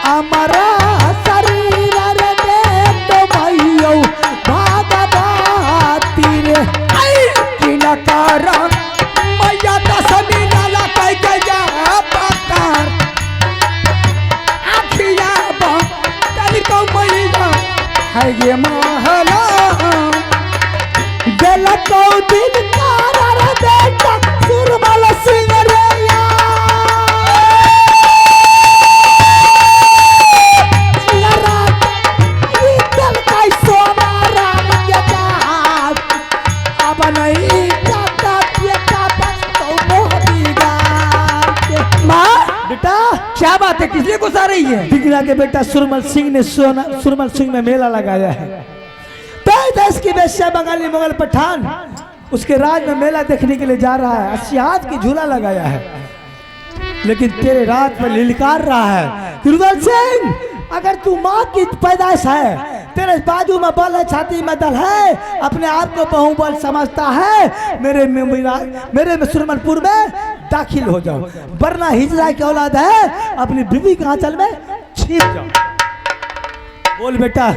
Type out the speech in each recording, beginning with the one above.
हमारा शरीर रे तो भैया भागवती रे किनकर मैया दशमी लाला कह के जा पकार आखिया बल को मैया है ये महला दिल को दिन कार बेटा सुरमल सिंह रे क्या बात है, किसलिए गुस्सा रही है? दिगरा के बेटा सुरमल सिंह ने सुरमल सिंह में मेला लगाया है। देश की वेश्या बंगाली मुगल पठान उसके राज में मेला देखने के लिए जा रहा है। 80 हाथ की झूला लगाया है, लेकिन तेरे रात में लिलकार रहा है रुदल सिंह, अगर तू माँ की पैदाइश है, तेरे बाजू में बल है, छाती में दल है, अपने आप को बहुबल समझता है, मेरे में सुरमलपुर में दाखिल हो जाओ, वरना हिजरा की औलाद है, अपनी बीवी के आंचल में छिप जाओ। बोल बेटा,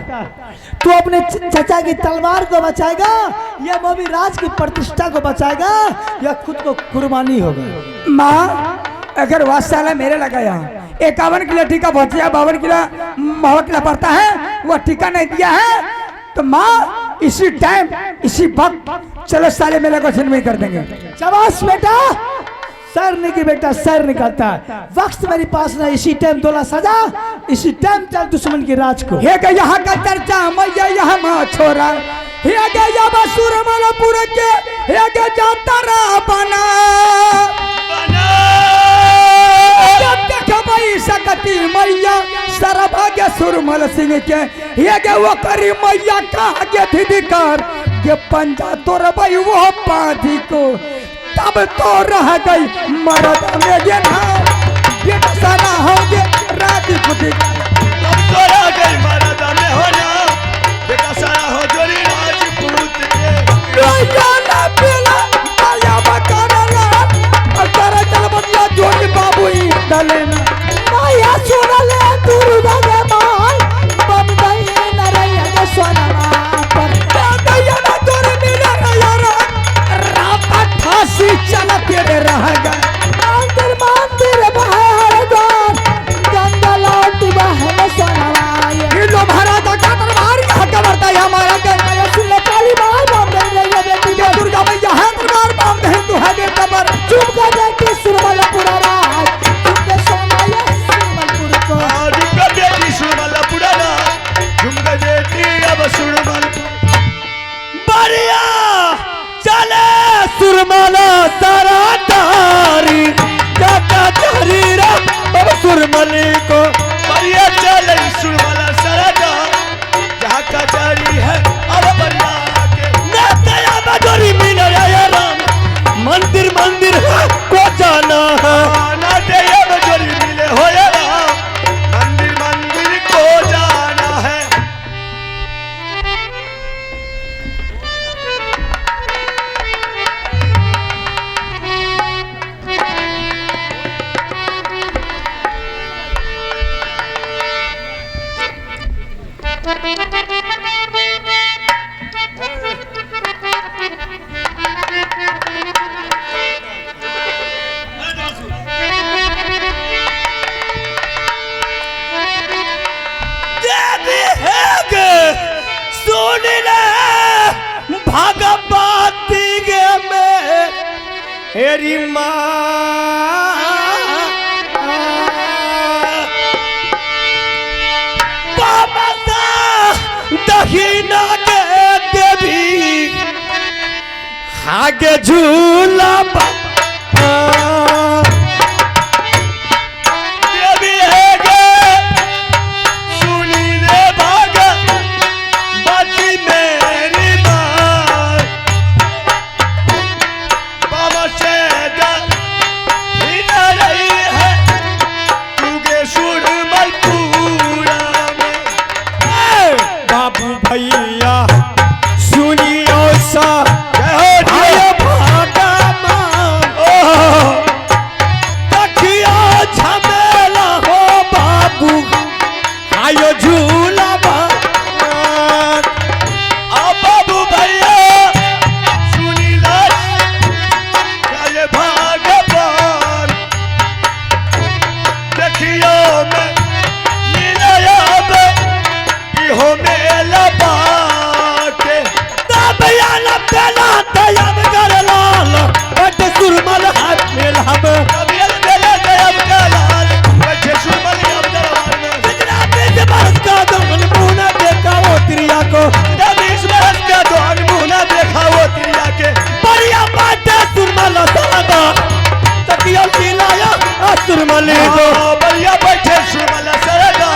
तू अपने चचा की तलवार को बचाएगा या मोबी राज की प्रतिष्ठा को बचाएगा या खुद को कुर्बानी होगा? माँ अगर वास्ताला मेरे लगाया 51 किलो टीका भतिया 52 किलो पड़ता है, वह टीका नहीं दिया है तो माँ इसी टाइम इसी वक्त चलो साले मेले को छिनवी कर देंगे। शाबाश बेटा, सर निकल बेटा, सर निकलता है। वक्त मेरे पास ना, इसी टाइम दोला सजा, इसी टाइम चल दुश्मन के राज को। हे के यहाँ का चर्चा मैया यहाँ माँ छोरा, हे के यहाँ सुरमलपुर के, हे के जाता रहा बना सकती मैया सरभाग्य सुरमल सिंह के, ये के वो करी मैया कहा के धिकार ये पंजा तोर भाई वो पाधी को, तब तो रह गई मरद में ये ना ये सारा होंगे राजपूत, तब तो रह गई मरद में होना बेटा सारा हो जोरी राजपूत के रोया ना पिला आया बकरला अकर चल बदला जोड़ी बाबू ही डलेना माया सुनले दुर्गा के माल बम्बई नरैया के सोना पर दैया ना तोरे मिले यार राता फांसी चला तेरे रहेगा मंदिर मंदिर बाहर द्वार गंगा लौट बहन सोना ये लो महाराज का दरबार यहाँ का बढ़ता है हमारा के सुन काली मां बम्बई नरैया बेटी ये दुर्गा मैया है दरबार बांध है तू है बेटा पर चुप कर बेटी सुरमलपुर राज तुमके सोना ये सुरमलपुर को झुमका बेटी सुरमलपुर ना झुमका बेटी अब सुरमल बढ़िया चले सुरमला तारा तारी काका तारी रा अब सुरमली को बढ़िया चले सुरमला सरदा जहाँ का जारी है अब बढ़िया के नया बजोरी मिला या राम मंदिर मंदिर को जाना है ना दे अब जोरी मिले हो या मंदिर मंदिर को जाना है। भगवती गे में हेरी माँ बाबा दहिना के देवी आगे झूला देवी है गे सुनी रे भाग बाजी मेरी माँ बाबा से हिना रही है तुगे सुरमलपुरा में बाबू भैया सुनियो सा जय हो आयो भागा माँ मेला में तबीयत मेला गया लाल बैठे सुरमल अब दरबार में कितना 20 बरस का दोन मुना देखा वो तिरिया को 20 बरस का दोन मुना देखा वो तिरिया के बढ़िया बात है सुरमल सादा तकिया दिलाया सुरमल को बढ़िया बैठे सुरमल सादा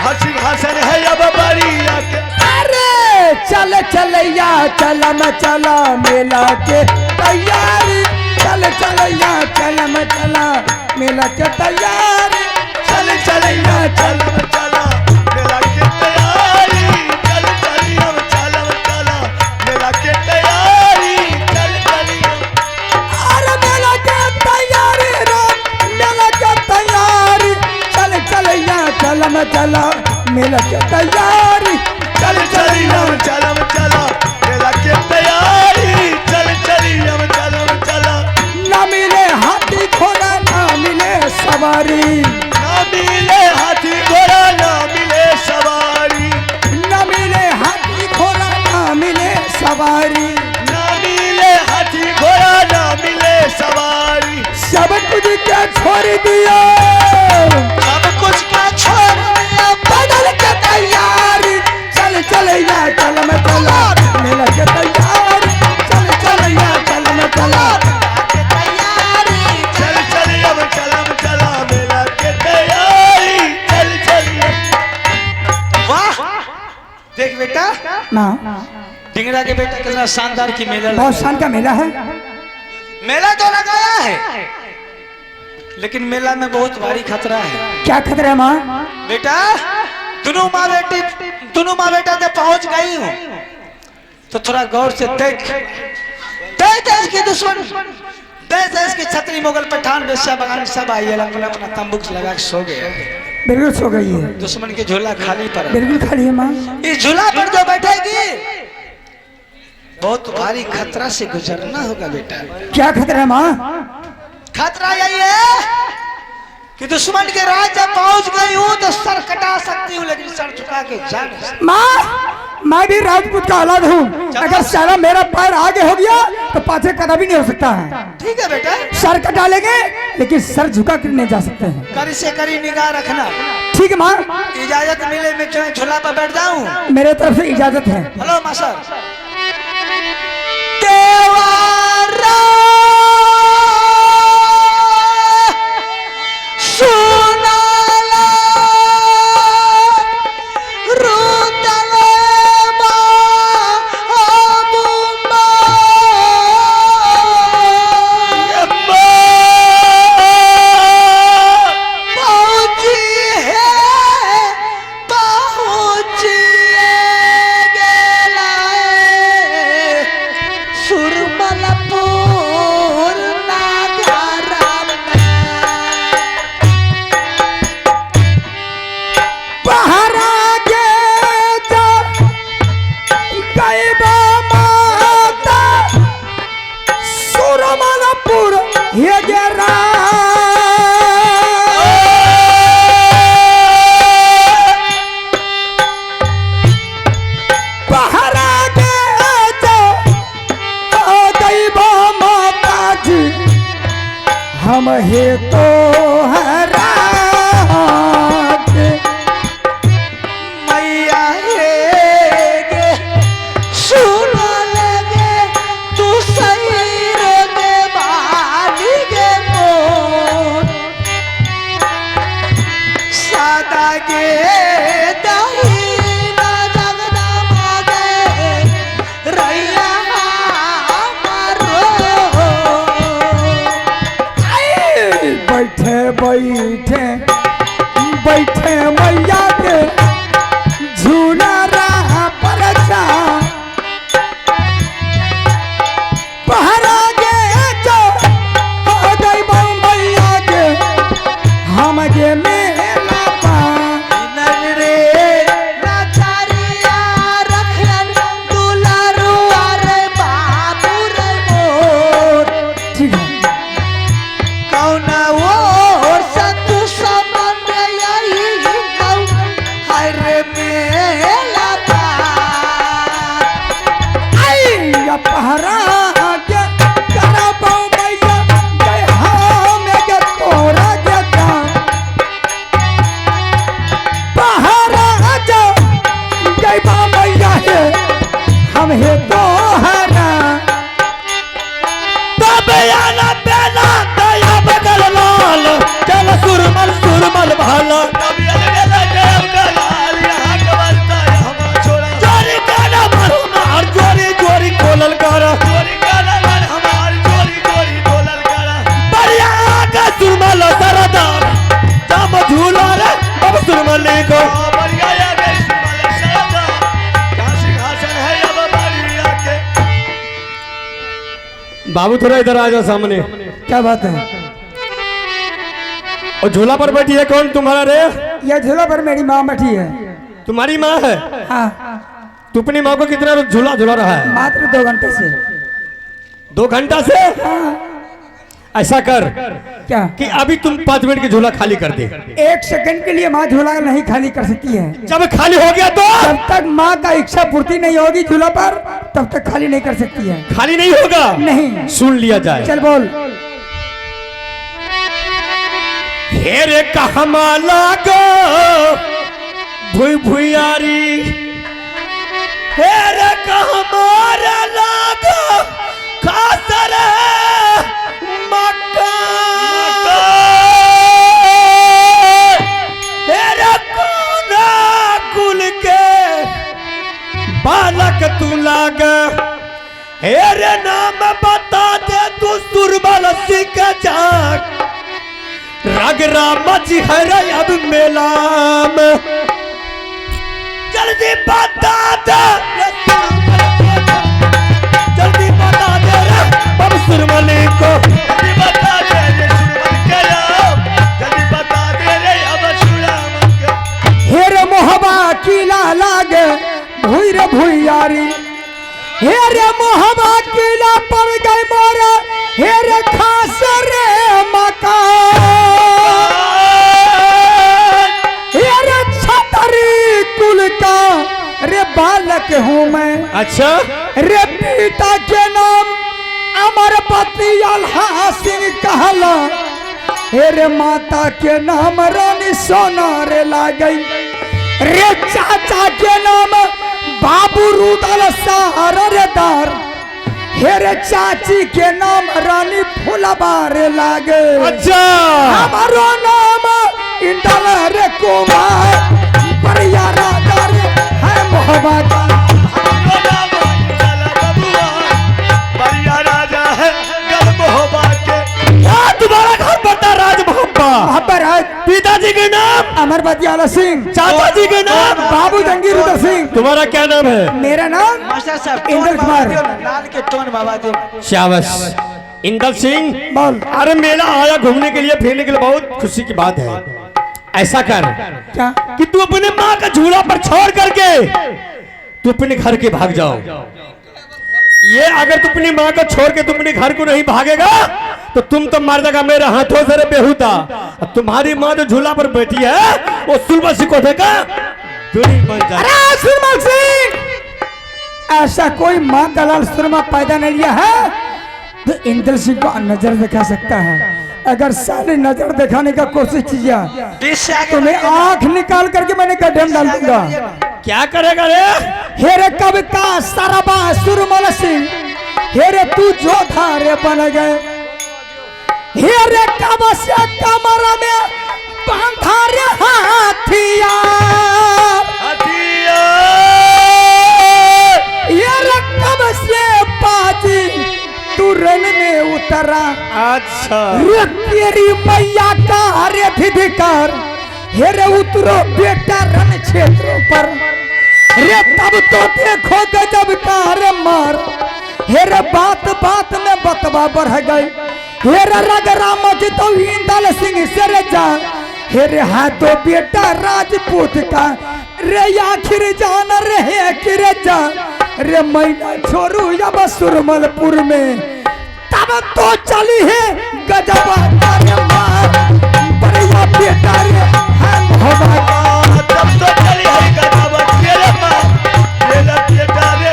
हंसी हसन है अब बढ़िया के चल चलैया चलम चला मेला के तैयारी चल चलैया चलम चला मेला के तैयारी चल चलैया चलम चला मेला के तैयारी चल चलिया चलम चला मेला के तैयारी चल चलिया अरे मेला के तैयारी रे मेला के तैयारी चल चलैया चलम चला मेला के तैयारी चल चलिया चलम चला मेला के तैयारी चल चलिया चलम चला ना मिले हाथी घोड़ा ना मिले सवारी ना मिले हाथी घोड़ा ना मिले सवारी ना मिले हाथी घोड़ा ना मिले सवारी ना मिले हाथी घोड़ा ना मिले सवारी सब कुछ क्या छोड़ दिया सब कुछ का छोड़ दिया बदल के तैयारी चल चलैया चलम चला मेला के तैयारी चल चलैया चलम चला चल चलिया चलम चला मेला के तैयारी चल चलिया वाह देख बेटा ना डिंगरा के बेटा कितना शानदार की मेला बहुत शान का मेला है मेला तो लगाया है लेकिन मेला में बहुत भारी खतरा है। क्या खतरा है माँ बेटा दोनों माँ बेटा जब पहुंच गई हूँ तो थोड़ा गौर से देख देश के दुश्मन देश के छतरी मुगल पठान बेस्या बगान सब आई अपना अपना तंबूक लगा के सो गए। बिल्कुल सो गई है दुश्मन के झूला खाली पर बिल्कुल खाली है माँ इस झूला पर जो बैठेगी बहुत भारी खतरा से गुजरना होगा बेटा। क्या खतरा है माँ खतरा यही है कि दुश्मन के राज जब पहुंच गई हूं तो सर कटा सकती हूँ लेकिन सर झुका के जा नहीं सकती। माँ मैं भी राजपूत का औलाद हूँ अगर सारा मेरा पैर आगे हो गया तो पाछे कदा भी नहीं हो सकता है। ठीक है बेटा सर कटा लेंगे लेकिन सर झुका कर नहीं जा सकते हैं। करी से करी निगाह रखना। ठीक है माँ इजाजत मिले मैं क्यों झूला पर बैठ जाऊं। मेरे तरफ से इजाजत है। हेलो मास्टर हम हे तो हरा मैया गे सुन लगे तू सही रे बाली गे मोर सादा गे दहीना जगदमा गे रैया बैठे बैठे बैठे मैया के झूला रहा पर पहरा गे जो हो गई मैया के हम गे मेला पा रे नाचारिया रखन दुलारू रे बाबू रे मोर ठीक है कौना वो सतु संबंध यही है तोहरा तब आना बेला दया बगल लाल चल सुरमल सुरमल भाला तब आना बेला दया बगल लाल यहाँ के बलता यहाँ छोड़ा जोरी गाना मारू मार जोरी जोरी कोलल करा जोरी गाना मार हमार जोरी जोरी कोलल करा बढ़िया आका सुरमल सरदार जब झूला रे अब सुरमल को बढ़िया आका सुरमल सरदार कहाँ सिंहासन है अब बढ़िया के बाबू थोड़ा इधर आ जाओ सामने। क्या बात है? और झूला पर बैठी है कौन तुम्हारा रे? यह झूला पर मेरी माँ बैठी है। तुम्हारी माँ है? हाँ। तू अपनी माँ को कितना झूला झूला रहा है? मात्र 2 घंटे से। 2 घंटा से? ऐसा कर क्या कि अभी तुम 5 मिनट की झूला खाली कर दे। 1 सेकंड के लिए माँ झूला नहीं खाली कर सकती है। जब खाली हो गया तो जब तक माँ का इच्छा पूर्ति नहीं होगी झूला पर तब तक खाली नहीं कर सकती है। खाली नहीं होगा? नहीं। सुन लिया जाए। चल बोल। हेरे कहमा लागो भुई भुयारी हेरे कहमारा लागो खासर मक्का हेरे कोना कुल के बालक तू लाग हेरे नाम बता दे तू सुरमल सिंह जाग रगरा मच है अब मेला में जल्दी बता दे जल्दी बता दे रे अब सुरमली को जल्दी बता दे रे सुरमल के नाम जल्दी बता दे रे अब सुरमल के हेरे मोहबा किला लागे भुई रे भुइयारी हेरे मोहबा किला पर गए मोरा हेरे खास रे मकान हेरे छतरी कुल का रे बालक हूँ मैं। अच्छा रे पिता के नाम अमरपति अल्हा सिंह कहला हेरे माता के नाम रानी सोना रे ला गई रे चाचा के नाम बाबू रुदल सहारा रे दार हेरे चाची के नाम रानी फुलबार लागे। अच्छा हमारो नाम इंदल रे कुमार बढ़िया राजा रे है मोहबा का बढ़िया राजा है गल मोहबा के। तुम्हारा घर पड़ता राज मोहब्बा पिताजी के नाम अमरपति आला सिंह चाचा जी के नाम बाबू जंगीर उदय सिंह। तुम्हारा क्या नाम है? मेरा नाम मास्टर साहब इंदल कुमार। लाल के टोन बाबा दे शाबाश इंदल सिंह। बोल। अरे मेला आया घूमने के लिए फिरने के लिए बहुत खुशी की बात है। ऐसा कर क्या कि तू अपने माँ का झूला पर छोड़ करके तू अपने घर के भाग जाओ। ये अगर तू अपनी माँ को छोड़ के तू अपने घर को नहीं भागेगा तो तुम तो मार देगा मेरे हाथों से बेहुदा। तुम्हारी माँ जो झूला पर बैठी है वो सुरमल सिंह को देखा दूरी बन जाए। अरे सुरमल सिंह ऐसा कोई माँ दलाल सुरमा पैदा नहीं लिया है तो इंदल सिंह को नजर दिखा सकता है। अगर सारी नजर दिखाने का कोशिश किया तो मैं आंख निकाल करके मैंने गड्ढे में डाल दूंगा। क्या करेगा रे? हेरे कब का सरबा सुरमल सिंह हेरे तू जो धारे बन गए हेरे कब से कमर में बांधा रे हथियार हेरे कब से बाजी तू रन में उतरा। अच्छा रे तेरी मैया का रे धिधिकार हेरे उतरो बेटा रन क्षेत्रों पर रे तब तो देखो गजब का रे मार हेरे बात बात में बतवा बढ़ गई हेरे रगराम की तो इंदल सिंह से रे जा हेरे हाथों बेटा राजपूत का रे आखिर जान रहे कि रे जा रे मैना छोरू अब सुरमलपुर में तब तो चली है गजब का रे मार बढ़िया बेटा रे है मोहब्बत तब तो चली है गजब तेरे माँ तेरा बेटा रे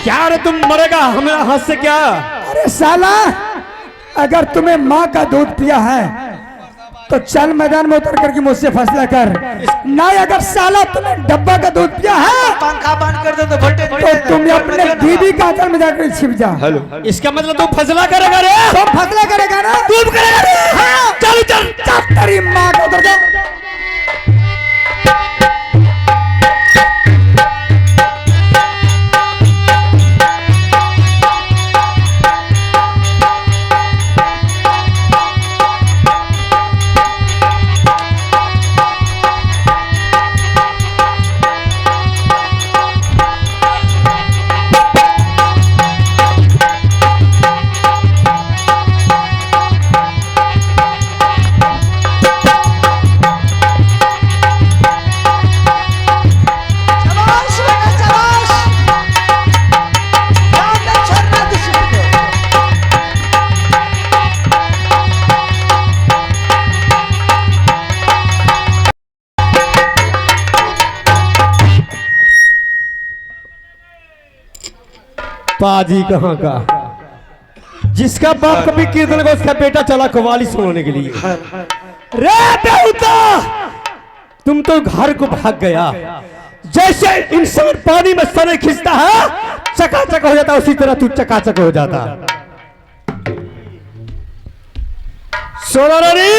क्या रे तुम मरेगा हमारे हाथ से क्या? अरे साला अगर तुम्हें माँ का दूध पिया है तो चल मैदान में उतर करके मुझसे फैसला कर। नहीं अगर साला तुमने डब्बा का दूध पिया है पंखा बंद कर दो तो वोल्टेज तो तुम अपने दीदी का आंचल में जाकर छिप जा। इसका मतलब तू फैसला करेगा रे? तो फैसला करेगा ना? तू करेगा रे? हाँ। चल चल चल तेरी माँ को उतर जा। पाजी कहाँ का? जिसका बाप कभी कीर्तन को उसका बेटा चला कव्वाली सुनाने के लिए। रे बेहुदा, तुम तो घर को भाग गया। जैसे इंसान पानी में सने खींचता है चकाचक हो जाता, उसी तरह तू चकाचक हो जाता। सोना रानी,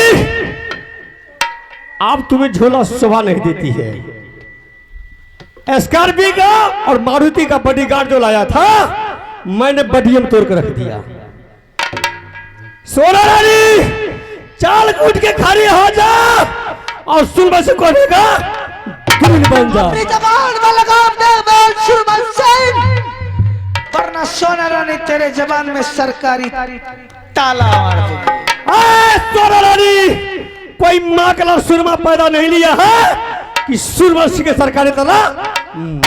अब तुम्हें झोला शोभा नहीं देती है। स्कॉर्पियो का और मारुति का बॉडीगार्ड जो लाया था मैंने बडियम तोड़ कर रख दिया। सोना रानी, चाल कूद के खड़ी हो जा और सुरमल से कहेगा दुल्हन बन जा। अपनी जबान में लगाम दे बोल सुरमल सिंह, वरना सोना रानी तेरे जबान में सरकारी ताला मार देगी। सोना रानी, कोई माँ का सुरमा पैदा नहीं लिया है कि सुरमल सिंह के सरकारी ताला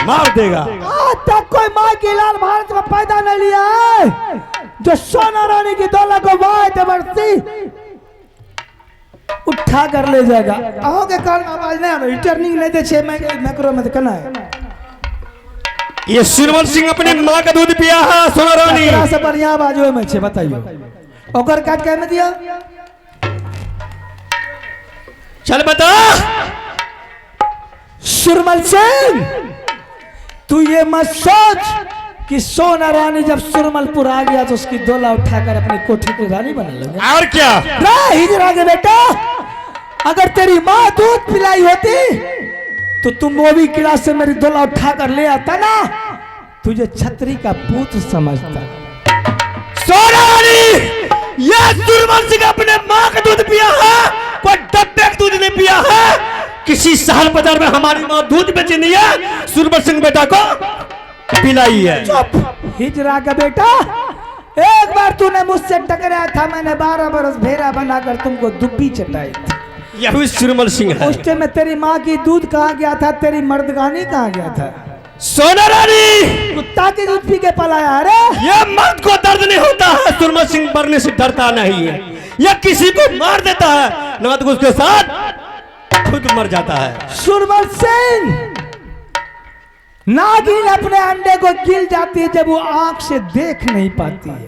मार देगा। आज तक कोई माँ की लाल भारत में पैदा नहीं लिया है जो सोना रानी की दौलत को वाय जबरदस्ती उठा कर ले जाएगा। अहो के कारण आवाज नहीं आवे, रिटर्निंग नहीं दे छे मैक्रो में करना है। ये सुरमल सिंह अपनी माँ का दूध पिया है। सोना रानी एकरा से बढ़िया आवाज होए में छे, बताइयो ओकर काट के में दिया। चल बता सुरमल सिंह, तू ये मत सोच कि सोना रानी जब सुरमलपुर आ गया तो उसकी डोला उठाकर अपनी कोठी की रानी बना लेगा। और क्या? हिजरा के बेटा, अगर तेरी माँ दूध पिलाई होती तो तुम वो भी किला से मेरी डोला उठाकर ले आता ना, तुझे छतरी का पुत्र समझता। सोना रानी, यह सुरमल सिंह अपने माँ का दूध पिया है, कोई डब्बे का दूध नहीं पिया है। किसी शहर बाजार में हमारी माँ दूध बेची नहीं है, सुरमल सिंह बेटा को पिलाई है। चुप हिजरा का बेटा, एक बार तूने मुझसे टकराया था, मैंने 12 बरस भेड़ा बनाकर तुमको दुब्बी चटाई थी। यही सुरमल सिंह है। उस टाइम में तेरी माँ की दूध कहाँ गया था, तेरी मर्दगानी कहाँ गया था? सोना रानी, कुत्ता की दूध पी के पलाया। अरे यह मर्द को दर्द नहीं होता है, सुरमल सिंह मरने से डरता नहीं है। यह किसी को मार देता है, ना तो उसके साथ खुद मर जाता है। सुरमल सिंह, नागिन अपने अंडे को गिल जाती है जब वो आंख से देख नहीं पाती है।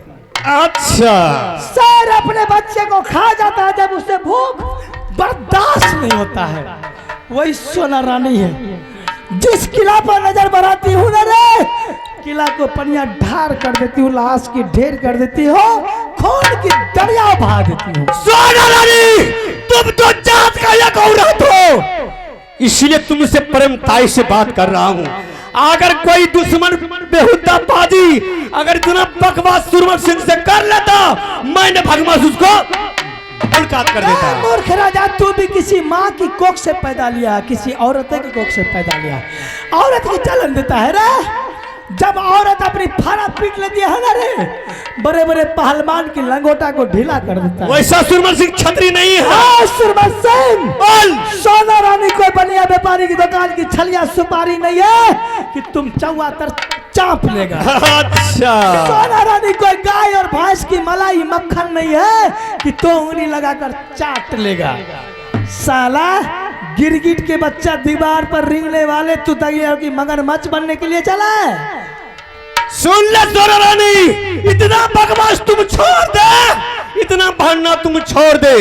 अच्छा, शेर अपने बच्चे को खा जाता है जब उसे भूख बर्दाश्त नहीं होता है। वही सोना रानी है, जिस किला पर नजर बनाती हूँ ना रे, किला को पनिया ढार कर देती हूँ, लाश की ढेर कर देती हो, खून की दरिया बहा देती हूँ। सोना रानी, तुम तो जात का एक औरत हो, इसलिए तुमसे प्रेमताई से बात कर रहा हूँ। अगर कोई दुश्मन बेहुदा बाजी अगर इतना बकवास सुरमल सिंह से कर लेता, मैंने भगवान उसको मुलाकात कर देता। मूर्ख राजा, तू भी किसी माँ की कोख से पैदा लिया, किसी औरत की कोख से पैदा लिया। औरत की चलन देता है रे। जब औरत अपनी फाड़ा पीट लेती है ना रे, बड़े बड़े पहलवान की लंगोटा को ढीला कर देता है। वैसा सुरमल सिंह छतरी नहीं है। सुरमल सिंह, सोना रानी कोई बनिया व्यापारी की दुकान की छलिया सुपारी नहीं है कि तुम चौवातर चाप लेगा। अच्छा, सोना रानी कोई गाय और भैंस की मलाई मक्खन नहीं है कि तो उंगली लगाकर चाट लेगा। साला गिरगिट के बच्चा दीवार पर रिंगने वाले तू तगिया की मगरमच्छ बनने के लिए चला है। सुन ले सोना रानी, इतना बकवास तुम छोड़ दे, इतना भागना तुम छोड़ दे,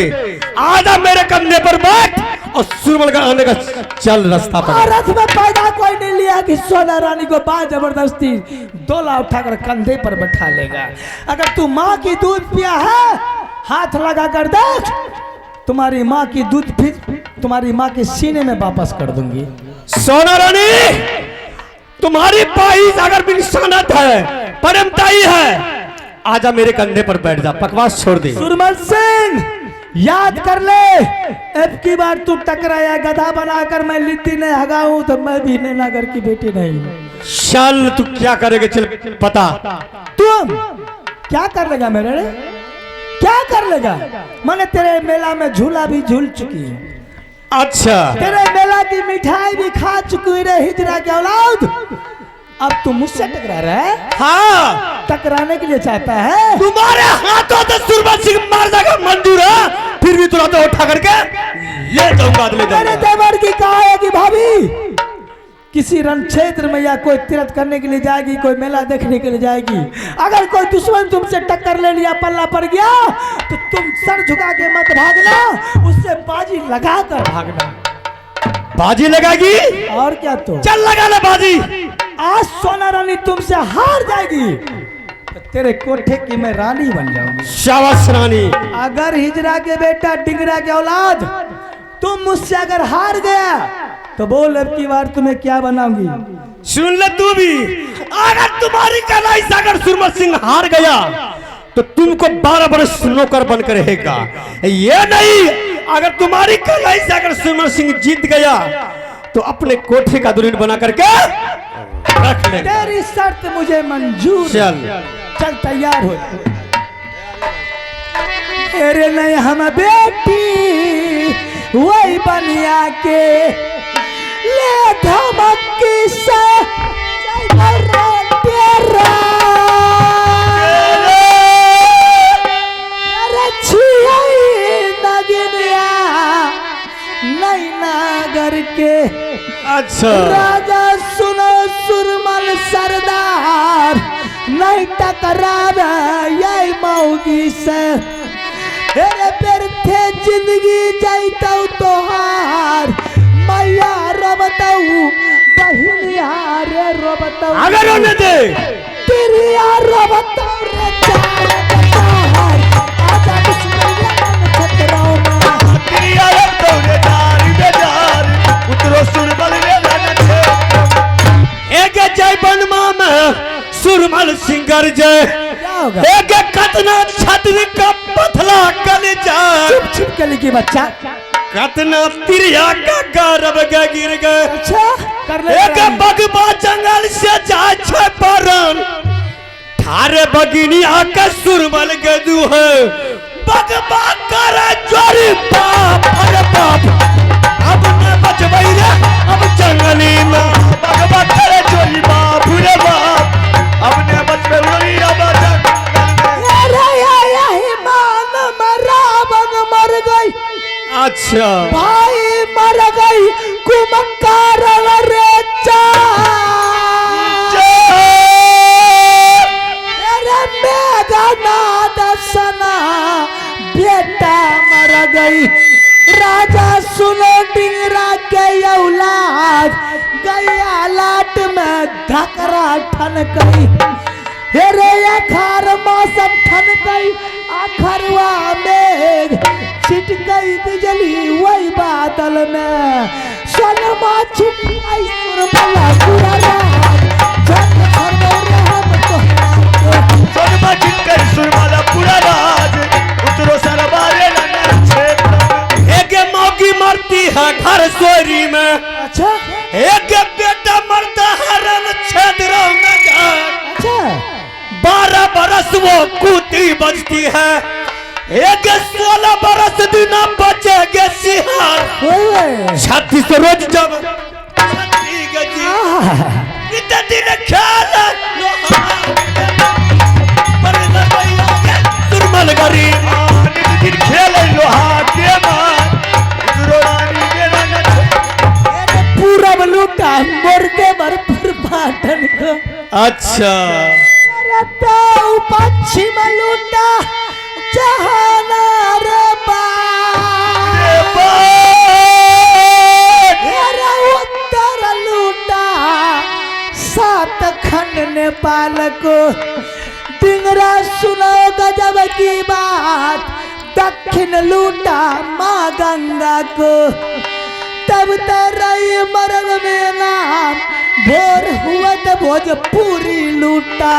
आजा मेरे कंधे पर बैठ और सुरमल का आने का चल रास्ता पर। रथ में पैदा कोई नहीं लिया कि सोना रानी को बात जबरदस्ती डोला उठाकर कंधे पर बैठा लेगा। अगर तू माँ की दूध पिया है, हाथ लगा कर देख, तुम्हारी माँ की दूध फिर तुम्हारी माँ के सीने में वापस कर दूंगी। सोना रानी, तुम्हारी पाइस अगर भी निशानत है, परमताई है, आजा मेरे कंधे पर बैठ जा, बकवास छोड़ दे। सुरमल सिंह याद कर ले, अब की बार तू टकराया गधा बनाकर मैं लिट्टी नहीं हगाऊं तो मैं भी नैनागर की बेटी नहीं। चल तू क्या करेगा, चल पता। तुम क्या कर लेगा मेरे रे? क्या कर लेगा? मैंने तेरे मेला में झूला भी झूल चुकी हूँ, अच्छा तेरे मेला की मिठाई भी खा चुकी रे हिजरा के औलाद। अब तू मुझसे टकरा रहा है? हाँ, टकराने के लिए चाहता है? तुम्हारे हाथों से सुरमल सिंह मार जाएगा मंजूर है, फिर भी तुरंत उठा करके ले जाऊंगा, ले मेरे जाऊंगा। देवर की कहा है कि भाभी किसी रण क्षेत्र में या कोई तीर्थ करने के लिए जाएगी, कोई मेला देखने के लिए जाएगी, अगर कोई दुश्मन तुमसे टक्कर ले लिया, पल्ला पड़ गया, तो तुम सर झुका के मत भागना, उससे बाजी लगा कर भागना। बाजी लगाएगी? और क्या? तो चल लगा ले बाजी। आज सोना रानी तुमसे हार जाएगी तो तेरे कोठे की मैं रानी बन जाऊंगी। शाबाश रानी। अगर हिजरा के बेटा डिंगरा के औलाद तुम मुझसे अगर हार गया तो बोल अब की बार तुम्हें क्या बनाऊंगी। सुन ले तू भी, अगर तुम्हारी कलाई से अगर सुरमल सिंह हार गया तो तुमको 12 वर्ष नौकर बनकर रहेगा। ये नहीं, अगर तुम्हारी कलाई से अगर सुरमल सिंह जीत गया तो अपने कोठे का दुल्हन बना करके रख ले। तेरी शर्त मुझे मंजूर। चल तैयार हो। तेरे नहीं हम बेटी वही बनिया के ले धमकी से तेरा नगर के। अच्छा राजा सुनो सुरमल सरदार नहीं टकरावे यही मौगी से। तेरे पेर थे जिंदगी जाइतौ तोहार मैया रोबतौ बहिनिया रे रोबतौ अगर होने दे तिरिया रोबतौ रे चार आजा दुश्मनिया छतराओ में तिरिया रोबतौ रे चार उतरो सुरमल रे लने एक जय बनमा में सुरमल सिंगर जय। एक कतना छतरी का पथला कल जा चुप चुप कली की बच्चा कतना तिरिया का गरब गिर गए। अच्छा कर ले। एक बगबा जंगल से जाए छे परन थारे बगिनिया का सुरमल गदू है बगबा करे जोरी बाप अरे बाप अब न बचबई रे अब जंगली में बगबा करे जोरी बाप रे बाप अब न बचबई रे अब मर गई। अच्छा भाई मर गई कुमकार रे सना बेटा मर गई। राजा सुनो डिंगरा के औलाद गया लाट में धकरा ठन गई। हेरे अखार मौसम ठन गई अखरवा मेघ छिट गई बिजली वही बादल में सोनमा छिट गई सुरमला पूरा रात जग खरबे हम तो सोनमा छिट गई सुरमला पूरा रात उतरो सरबारे लगे क्षेत्र। एक मौकी मरती है घर सोरी में। अच्छा एक बेटा मरता है रण क्षेत्र में। अच्छा 12 बरस वो कूती बजती है। एक 16 बरस दिन बचेगे सिहार। 36 रोज जब इतने दिन ख्याल सुरमल गरीब दिन खेल लोहा के पूरब लूटा मुर्गे भरपूर पाटन को। अच्छा पश्चिम लूटा जहाना रे अरे उत्तर लूटा 7 खंड नेपाल को। डिंगरा सुनो गजब की बात, दक्षिण लूटा माँ गंगा को। तब तरई मरग में नाम, भोर हुआ तो भोजपुरी लूटा।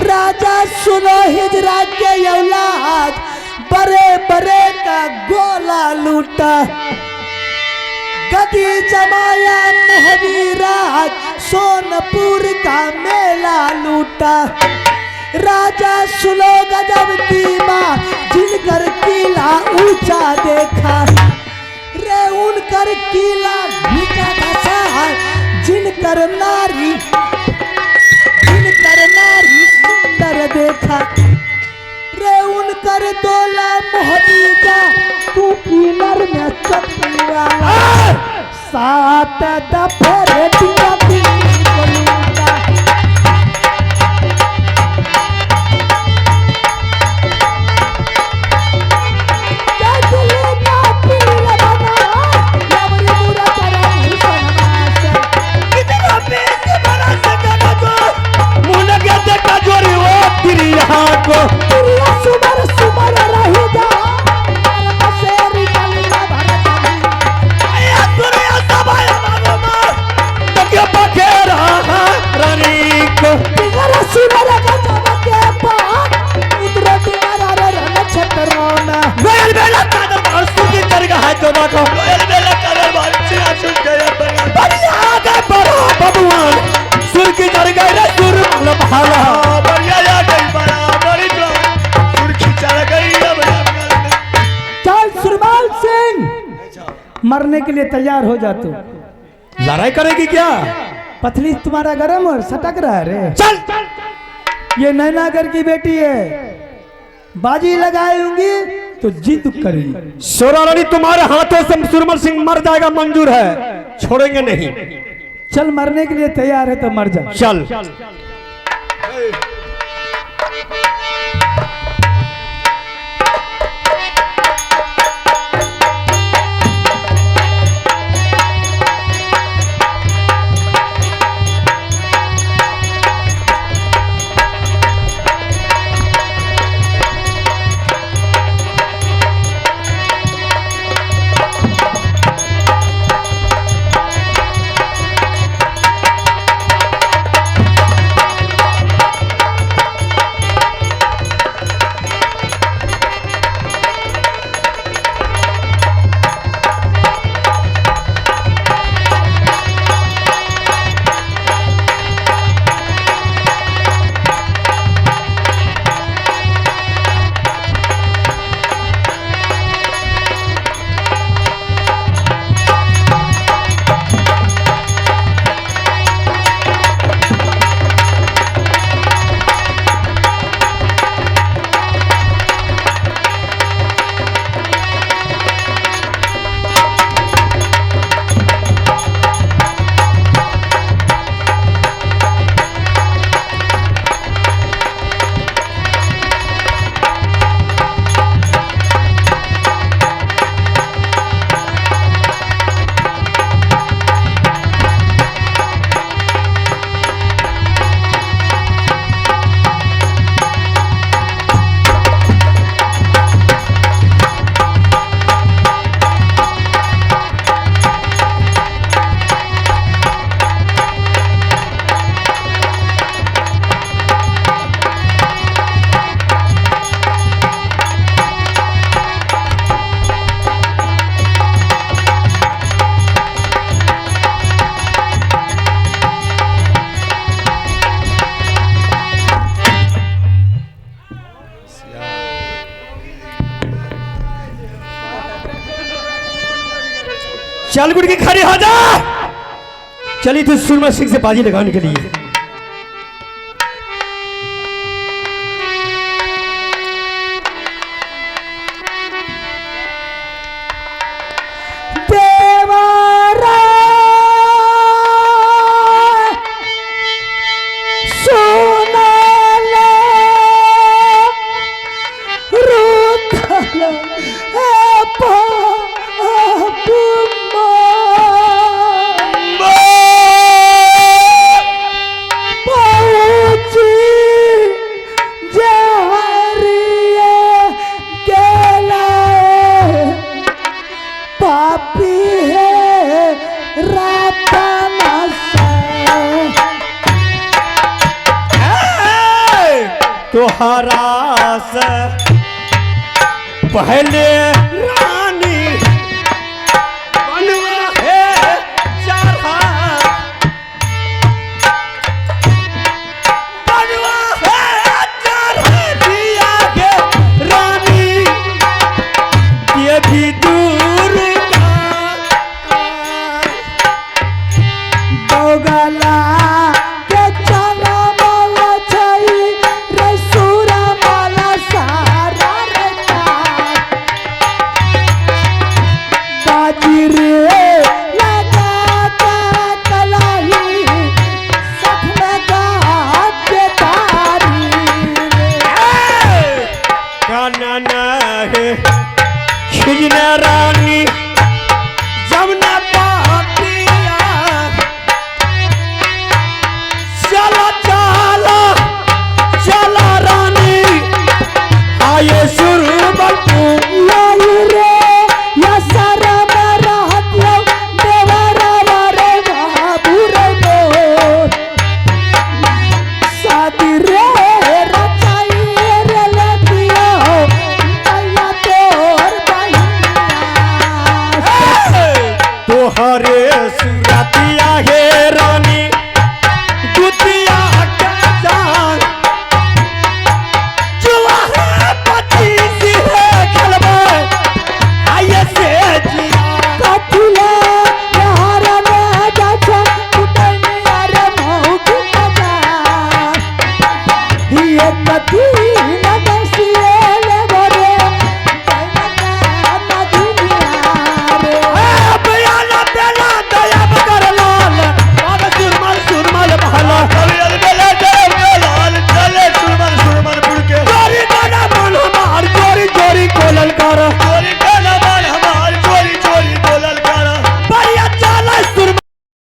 राजा सुनो हिजरा के औलाद, बड़े बड़े का गोला लूटा। गदी जमाया मोहवीराज, सोनपुर का मेला लूटा। राजा सुनो गजब की बात, जिनकर किला ऊंचा देखा रे उनकर किला नीचा धसा। जिनकर नारी सुंदर देखा रे उनकर दोला मोहनीजा। तू किलर में चटनी वाला 7 दफे रेटिंगा दिल्ली को लूटा। सुबर सुबर रही जा शेरी कलिया सुबर गजब के पास उतरो तुम्हारा रन छतरोना। गोयल बेला कादर भासु की दरगाह है तो बाको। गोयल बेला कादर भासु आसु गया बढ़िया आगे बढ़ो भगवान। सुर की दरगाह रे सुर भाला बढ़िया आ गई बराबरी जो सुर खिंचा गई अब। चल सुरमाल सिंह, मरने के लिए तैयार हो जा तू। लड़ाई करेगी क्या? पथली तुम्हारा गरम और सटक रहा है रे। चल ये नैनागर की बेटी है, बाजी लगाऊंगी तो जीत करेगी। सोरा रानी तुम्हारे हाथों से सुरमल सिंह मर जाएगा, मंजूर है, छोड़ेंगे नहीं। चल मरने के लिए तैयार है तो मर जा। चल चल गुड़ की खड़ी हो जा। चली थी सुरमा सिंह से बाजी लगाने के लिए। तोहरा से पहले रानी बनवा है चढ़ा बनवा है चढ़ा दिया गे रानी ये भी दूर का दोगला के चना माला छई रे सूरा माला सारा रे बाजी रे लगा कलाई सख में गाते तारी कानन है खिजना रानी जमुना पातिया चला चला चला रानी आये सुरबलपू लाई रे या सारा रहत लो देवरा रे बाबू रे मोर शादी रे रचाई रे लतिया मैया तोर बहिया तोहरे